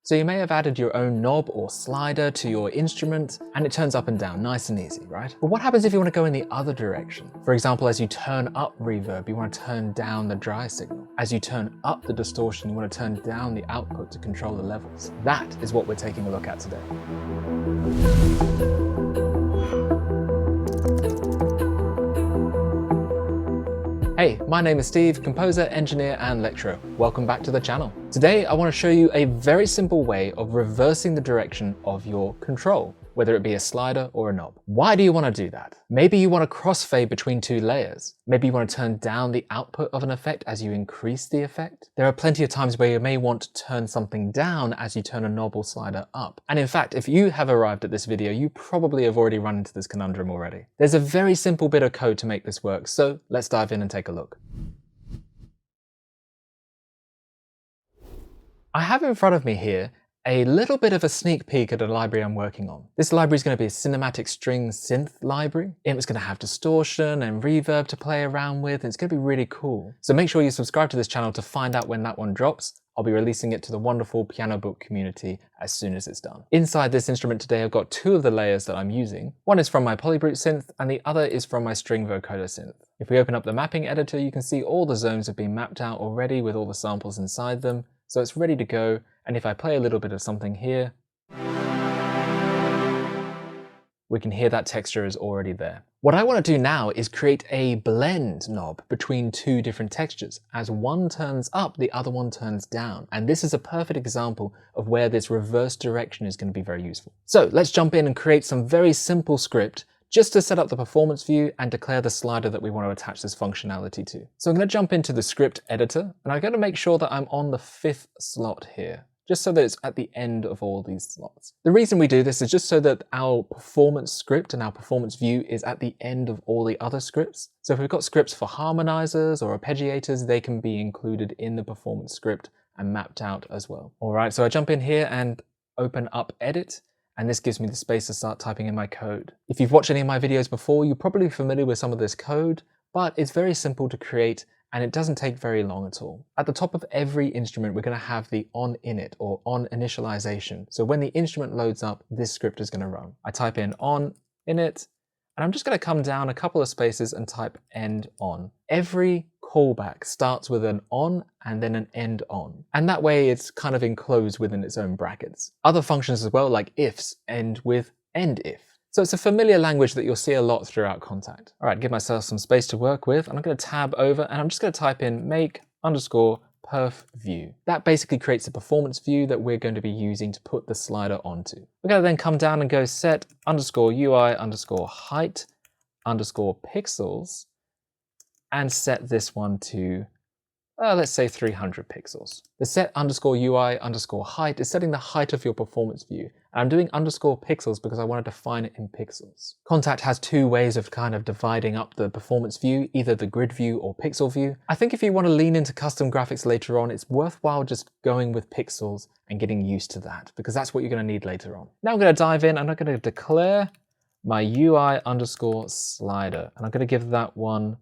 So you may have added your own knob or slider to your instrument and it turns up and down nice and easy, right? But what happens if you want to go in the other direction? For example, as you turn up reverb, you want to turn down the dry signal. As you turn up the distortion, you want to turn down the output to control the levels. That is what we're taking a look at today. Hey, my name is Steve, composer, engineer, and lecturer. Welcome back to the channel. Today, I want to show you a very simple way of reversing the direction of your control, whether it be a slider or a knob. Why do you want to do that? Maybe you want to crossfade between two layers. Maybe you want to turn down the output of an effect as you increase the effect. There are plenty of times where you may want to turn something down as you turn a knob or slider up. And in fact, if you have arrived at this video, you probably have already run into this conundrum already. There's a very simple bit of code to make this work, so let's dive in and take a look. I have in front of me here a little bit of a sneak peek at a library I'm working on. This library is going to be a cinematic string synth library. It's going to have distortion and reverb to play around with, and it's going to be really cool. So make sure you subscribe to this channel to find out when that one drops. I'll be releasing it to the wonderful Piano Book community as soon as it's done. Inside this instrument today, I've got two of the layers that I'm using. One is from my Polybrute synth, and the other is from my string vocoder synth. If we open up the mapping editor, you can see all the zones have been mapped out already with all the samples inside them. So it's ready to go, and if I play a little bit of something here, we can hear that texture is already there. What I want to do now is create a blend knob between two different textures. As one turns up, the other one turns down. And this is a perfect example of where this reverse direction is going to be very useful. So let's jump in and create some very simple script just to set up the performance view and declare the slider that we want to attach this functionality to. So I'm going to jump into the script editor, and I'm going to make sure that I'm on the 5th slot here, just so that it's at the end of all these slots. The reason we do this is just so that our performance script and our performance view is at the end of all the other scripts. So if we've got scripts for harmonizers or arpeggiators, they can be included in the performance script and mapped out as well. All right, so I jump in here and open up Edit, and this gives me the space to start typing in my code. If you've watched any of my videos before, you're probably familiar with some of this code, but it's very simple to create and it doesn't take very long at all. At the top of every instrument, we're going to have the on init or on initialization. So when the instrument loads up, this script is going to run. I type in on init, and I'm just going to come down a couple of spaces and type end on. Every callback starts with an on and then an end on. And that way it's kind of enclosed within its own brackets. Other functions as well, like ifs, end with end if. So it's a familiar language that you'll see a lot throughout Kontakt. All right, give myself some space to work with, and I'm going to tab over and I'm just going to type in make_perf view. That basically creates a performance view that we're going to be using to put the slider onto. We're going to then come down and go set_UI_height_pixels and set this one to, let's say 300 pixels. The set_UI_height is setting the height of your performance view. And I'm doing _pixels because I want to define it in pixels. Kontakt has two ways of kind of dividing up the performance view, either the grid view or pixel view. I think if you want to lean into custom graphics later on, it's worthwhile just going with pixels and getting used to that, because that's what you're going to need later on. Now I'm going to dive in and I'm going to declare my UI_slider, and I'm going to give that one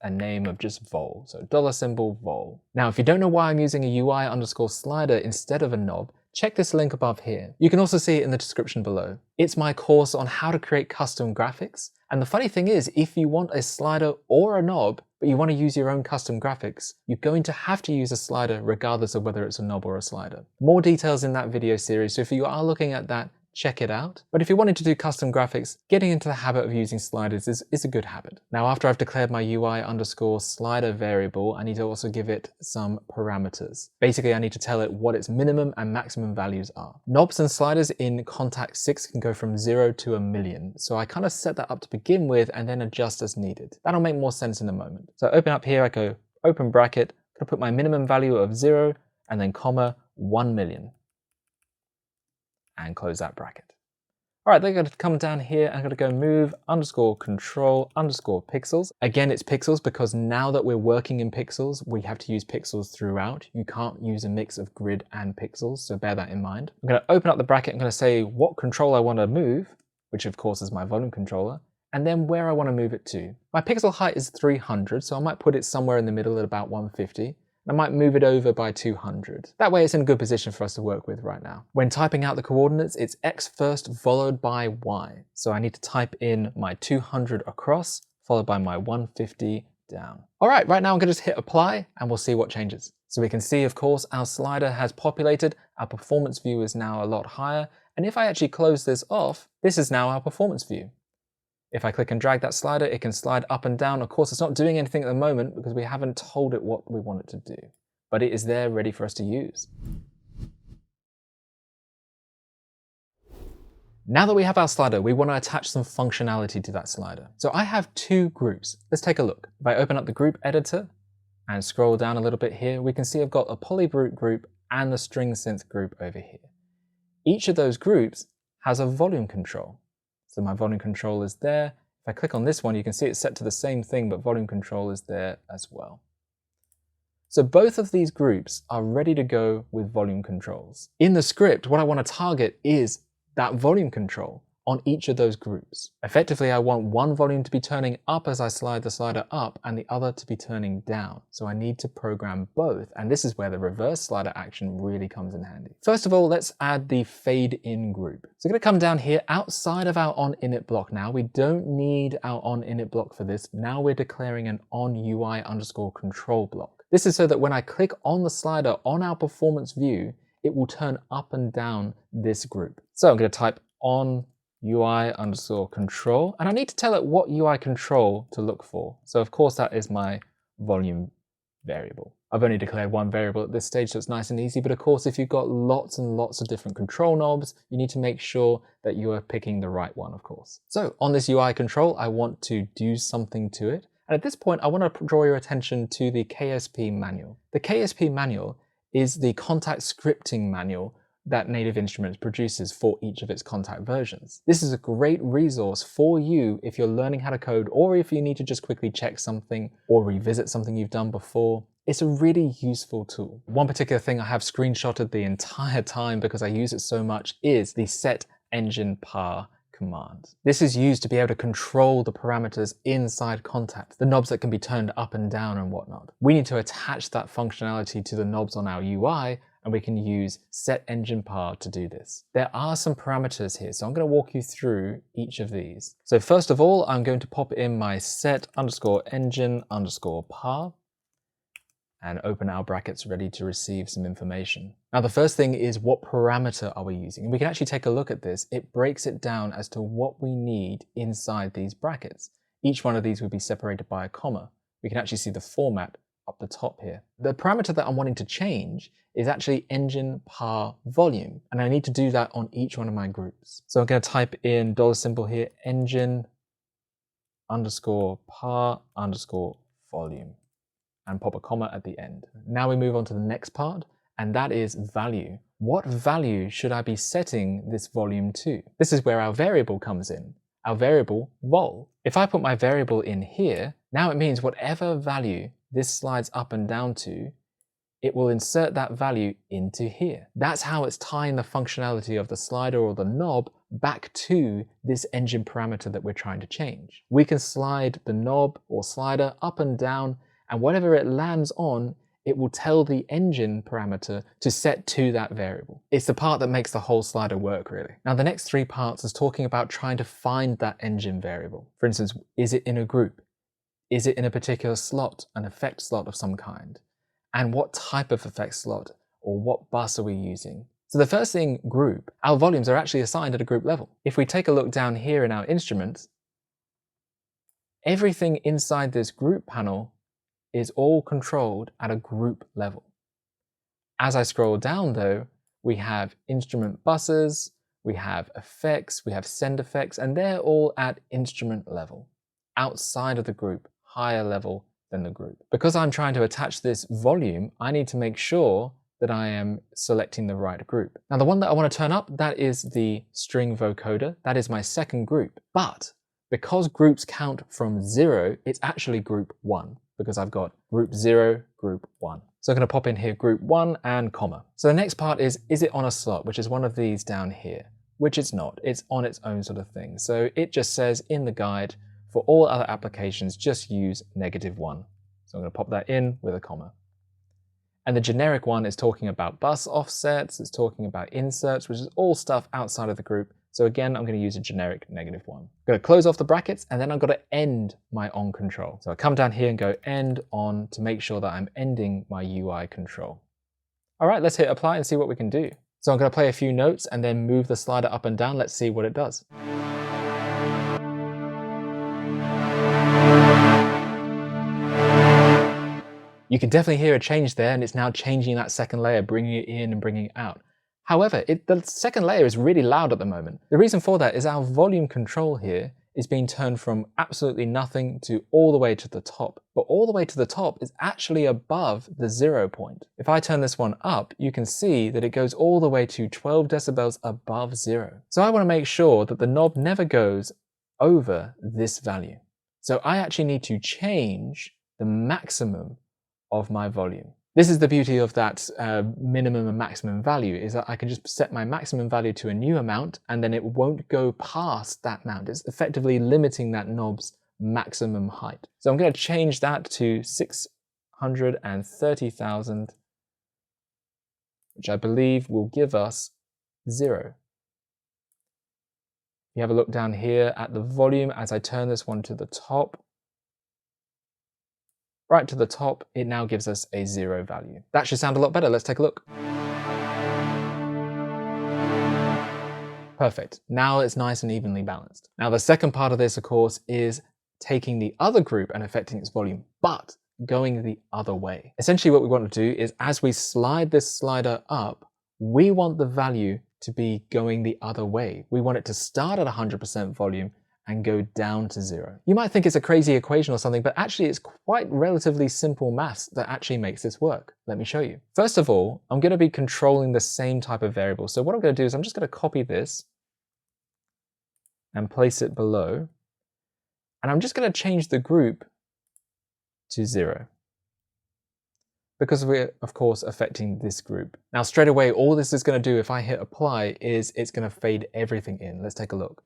a name of just vol, so $vol. Now, if you don't know why I'm using a UI_slider instead of a knob, check this link above here. You can also see it in the description below. It's my course on how to create custom graphics. And the funny thing is, if you want a slider or a knob, but you want to use your own custom graphics, you're going to have to use a slider regardless of whether it's a knob or a slider. More details in that video series, so if you are looking at that, check it out. But if you're wanting to do custom graphics, getting into the habit of using sliders is a good habit. Now, after I've declared my UI_slider variable, I need to also give it some parameters. Basically, I need to tell it what its minimum and maximum values are. Knobs and sliders in Kontakt 6 can go from 0 to 1,000,000. So I kind of set that up to begin with and then adjust as needed. That'll make more sense in a moment. So open up here, I go open bracket, I'm gonna put my minimum value of 0 and then comma 1,000,000. And close that bracket. All right, they're going to come down here. I'm going to go move _control_pixels. Again, it's pixels because now that we're working in pixels, we have to use pixels throughout. You can't use a mix of grid and pixels, so bear that in mind. I'm going to open up the bracket. I'm going to say what control I want to move, which of course is my volume controller, and then where I want to move it to. My pixel height is 300, so I might put it somewhere in the middle at about 150. I might move it over by 200. That way it's in a good position for us to work with right now. When typing out the coordinates, it's x first followed by y. So I need to type in my 200 across, followed by my 150 down. All right, right now I'm gonna just hit apply and we'll see what changes. So we can see, of course, our slider has populated, our performance view is now a lot higher. And if I actually close this off, this is now our performance view. If I click and drag that slider, it can slide up and down. Of course, it's not doing anything at the moment because we haven't told it what we want it to do, but it is there ready for us to use. Now that we have our slider, we want to attach some functionality to that slider. So I have two groups. Let's take a look. If I open up the group editor and scroll down a little bit here, we can see I've got a polybrute group and the string synth group over here. Each of those groups has a volume control. So my volume control is there. If I click on this one, you can see it's set to the same thing, but volume control is there as well. So both of these groups are ready to go with volume controls. In the script, what I want to target is that volume control on each of those groups. Effectively, I want one volume to be turning up as I slide the slider up and the other to be turning down. So I need to program both. And this is where the reverse slider action really comes in handy. First of all, let's add the fade in group. So I'm going to come down here outside of our on init block now. We don't need our on init block for this. Now we're declaring an on UI underscore control block. This is so that when I click on the slider on our performance view, it will turn up and down this group. So I'm going to type on UI underscore control, and I need to tell it what UI control to look for. So of course that is my volume variable. I've only declared one variable at this stage, so it's nice and easy, but of course if you've got lots and lots of different control knobs, you need to make sure that you are picking the right one, of course. So on this UI control, I want to do something to it. And at this point, I want to draw your attention to the KSP manual. The KSP manual is the KONTAKT scripting manual that Native Instruments produces for each of its KONTAKT versions. This is a great resource for you if you're learning how to code, or if you need to just quickly check something or revisit something you've done before. It's a really useful tool. One particular thing I have screenshotted the entire time because I use it so much is the set engine par command. This is used to be able to control the parameters inside KONTAKT, the knobs that can be turned up and down and whatnot. We need to attach that functionality to the knobs on our UI, and we can use set engine par to do this. There are some parameters here, so I'm going to walk you through each of these. So first of all, I'm going to pop in my set underscore engine underscore par and open our brackets ready to receive some information. Now the first thing is, what parameter are we using? And we can actually take a look at this. It breaks it down as to what we need inside these brackets. Each one of these would be separated by a comma. We can actually see the format up the top here. The parameter that I'm wanting to change is actually engine par volume, and I need to do that on each one of my groups. So I'm going to type in $ here, engine underscore par underscore volume, and pop a comma at the end. Now we move on to the next part, and that is value. What value should I be setting this volume to? This is where our variable comes in, our variable vol. If I put my variable in here, now it means whatever value this slides up and down to, it will insert that value into here. That's how it's tying the functionality of the slider or the knob back to this engine parameter that we're trying to change. We can slide the knob or slider up and down, and whatever it lands on, it will tell the engine parameter to set to that variable. It's the part that makes the whole slider work, really. Now the next three parts is talking about trying to find that engine variable. For instance, is it in a group? Is it in a particular slot, an effect slot of some kind? And what type of effect slot or what bus are we using? So the first thing, group, our volumes are actually assigned at a group level. If we take a look down here in our instruments, everything inside this group panel is all controlled at a group level. As I scroll down though, we have instrument buses, we have effects, we have send effects, and they're all at instrument level, outside of the group, higher level than the group. Because I'm trying to attach this volume, I need to make sure that I am selecting the right group. Now the one that I want to turn up, that is the string vocoder. That is my second group. But because groups count from 0, it's actually group 1, because I've got group 0, group 1. So I'm going to pop in here group 1 and comma. So the next part is it on a slot, which is one of these down here, which it's not. It's on its own sort of thing. So it just says in the guide, for all other applications, just use -1. So I'm going to pop that in with a comma. And the generic one is talking about bus offsets, it's talking about inserts, which is all stuff outside of the group. So again, I'm going to use a generic -1. I'm going to close off the brackets, and then I've got to end my on control. So I come down here and go end on to make sure that I'm ending my UI control. All right, let's hit apply and see what we can do. So I'm going to play a few notes and then move the slider up and down. Let's see what it does. You can definitely hear a change there, and it's now changing that second layer, bringing it in and bringing it out. However, the second layer is really loud at the moment. The reason for that is our volume control here is being turned from absolutely nothing to all the way to the top. But all the way to the top is actually above the 0 point. If I turn this one up, you can see that it goes all the way to 12 decibels above 0. So I want to make sure that the knob never goes over this value. So I actually need to change the maximum of my volume. This is the beauty of that minimum and maximum value, is that I can just set my maximum value to a new amount and then it won't go past that amount. It's effectively limiting that knob's maximum height. So I'm going to change that to 630,000, which I believe will give us 0. You have a look down here at the volume as I turn this one to the top. Right to the top, it now gives us a 0 value. That should sound a lot better. Let's take a look. Perfect. Now it's nice and evenly balanced. Now the second part of this, of course, is taking the other group and affecting its volume, but going the other way. Essentially what we want to do is, as we slide this slider up, we want the value to be going the other way. We want it to start at 100% volume and go down to 0. You might think it's a crazy equation or something, but actually it's quite relatively simple maths that actually makes this work. Let me show you. First of all, I'm going to be controlling the same type of variable. So what I'm going to do is I'm just going to copy this and place it below. And I'm just going to change the group to 0. Because we're, of course, affecting this group. Now, straight away, all this is going to do if I hit apply is it's going to fade everything in. Let's take a look.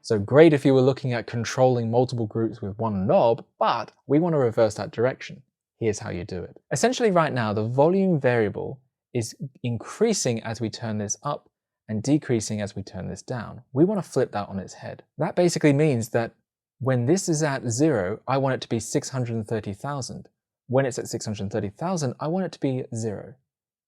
So great if you were looking at controlling multiple groups with one knob, but we want to reverse that direction. Here's how you do it. Essentially right now, the volume variable is increasing as we turn this up and decreasing as we turn this down. We want to flip that on its head. That basically means that when this is at 0, I want it to be 630,000. When it's at 630,000, I want it to be 0.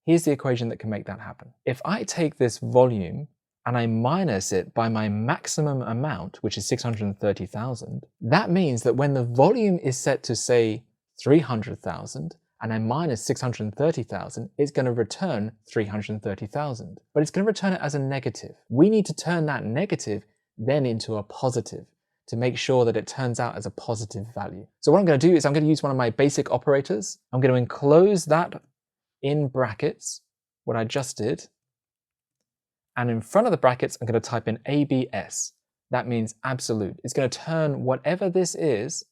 Here's the equation that can make that happen. If I take this volume and I minus it by my maximum amount, which is 630,000, that means that when the volume is set to, say, 300,000, and I minus 630,000, it's going to return 330,000. But it's going to return it as a negative. We need to turn that negative then into a positive to make sure that it turns out as a positive value. So what I'm going to do is I'm going to use one of my basic operators. I'm going to enclose that in brackets, what I just did. And in front of the brackets, I'm going to type in ABS. That means absolute. It's going to turn whatever this is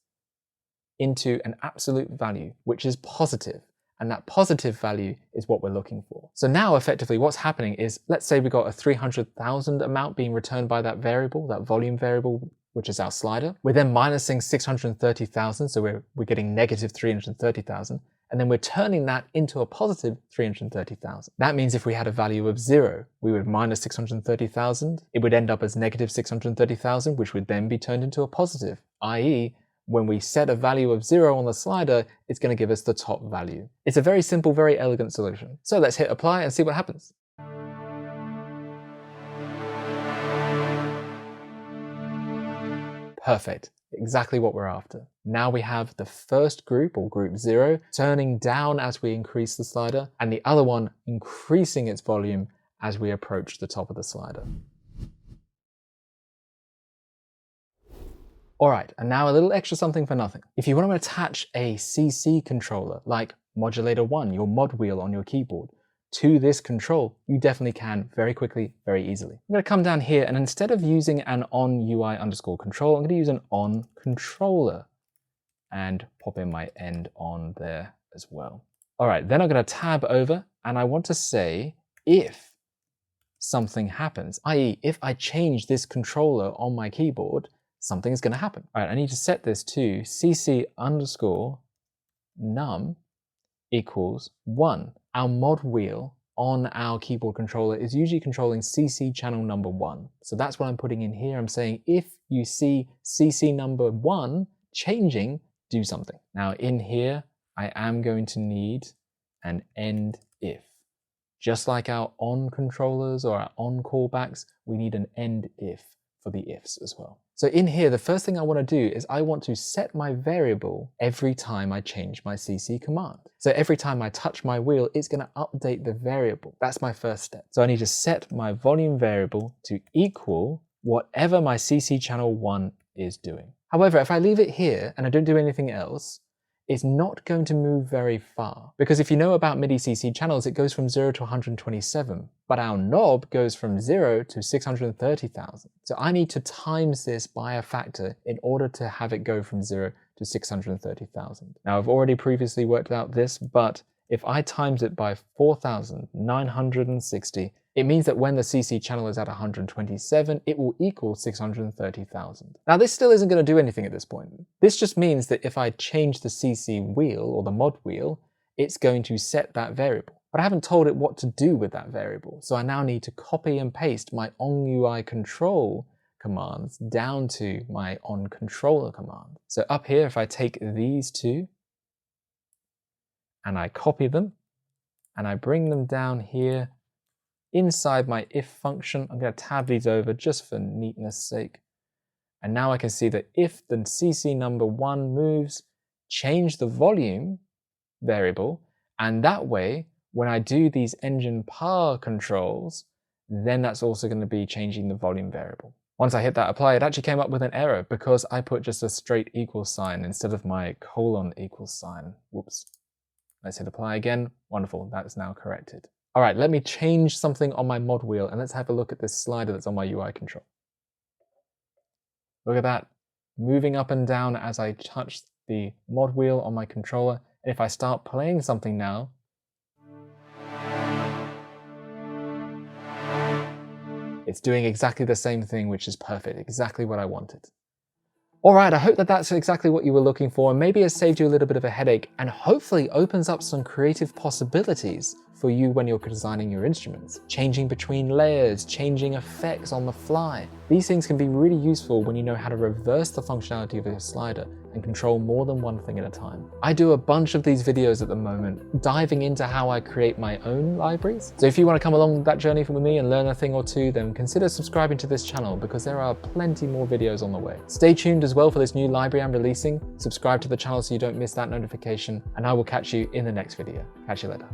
into an absolute value, which is positive. And that positive value is what we're looking for. So now effectively what's happening is, let's say we got a 300,000 amount being returned by that variable, that volume variable, which is our slider. We're then minusing 630,000, so we're getting negative 330,000. And then we're turning that into a positive 330,000. That means if we had a value of 0, we would minus 630,000. It would end up as negative 630,000, which would then be turned into a positive, i.e., when we set a value of 0 on the slider, it's going to give us the top value. It's a very simple, very elegant solution. So let's hit apply and see what happens. Perfect. Exactly what we're after. Now we have the first group, or group 0, turning down as we increase the slider, and the other one increasing its volume as we approach the top of the slider. Alright, and now a little extra something for nothing. If you want to attach a CC controller, like Modulator 1, your mod wheel on your keyboard, to this control, you definitely can very quickly, very easily. I'm going to come down here, and instead of using an on UI underscore control, I'm going to use an on controller and pop in my end on there as well. All right, then I'm going to tab over, and I want to say if something happens, i.e. if I change this controller on my keyboard, something is going to happen. All right, I need to set this to CC underscore num equals 1. Our mod wheel on our keyboard controller is usually controlling CC channel number 1. So that's what I'm putting in here. I'm saying if you see CC number 1 changing, do something. Now in here, I am going to need an end if. Just like our on controllers or our on callbacks, we need an end if for the ifs as well. So in here, the first thing I want to do is I want to set my variable every time I change my CC command. So every time I touch my wheel, it's going to update the variable. That's my first step. So I need to set my volume variable to equal whatever my CC channel 1 is doing. However, if I leave it here and I don't do anything else, it's not going to move very far. Because if you know about MIDI CC channels, it goes from 0 to 127, but our knob goes from 0 to 630,000. So I need to times this by a factor in order to have it go from 0 to 630,000. Now I've already previously worked out this, but if I times it by 4,960, it means that when the CC channel is at 127, it will equal 630,000. Now this still isn't going to do anything at this point. This just means that if I change the CC wheel or the mod wheel, it's going to set that variable. But I haven't told it what to do with that variable. So I now need to copy and paste my on-UI control commands down to my on-controller command. So up here, if I take these two and I copy them and I bring them down here inside my if function, I'm going to tab these over just for neatness sake. And now I can see that if the CC number 1 moves, change the volume variable. And that way, when I do these engine power controls, then that's also going to be changing the volume variable. Once I hit that apply, it actually came up with an error because I put just a straight equal sign instead of my colon equal sign. Whoops. Let's hit apply again. Wonderful, that is now corrected. All right, let me change something on my mod wheel and let's have a look at this slider that's on my UI control. Look at that, moving up and down as I touch the mod wheel on my controller. And if I start playing something now, it's doing exactly the same thing, which is perfect, exactly what I wanted. All right, I hope that that's exactly what you were looking for, and maybe it saved you a little bit of a headache and hopefully opens up some creative possibilities for you when you're designing your instruments. Changing between layers, changing effects on the fly. These things can be really useful when you know how to reverse the functionality of your slider and control more than one thing at a time. I do a bunch of these videos at the moment, diving into how I create my own libraries. So if you want to come along that journey with me and learn a thing or two, then consider subscribing to this channel because there are plenty more videos on the way. Stay tuned as well for this new library I'm releasing. Subscribe to the channel so you don't miss that notification, and I will catch you in the next video. Catch you later.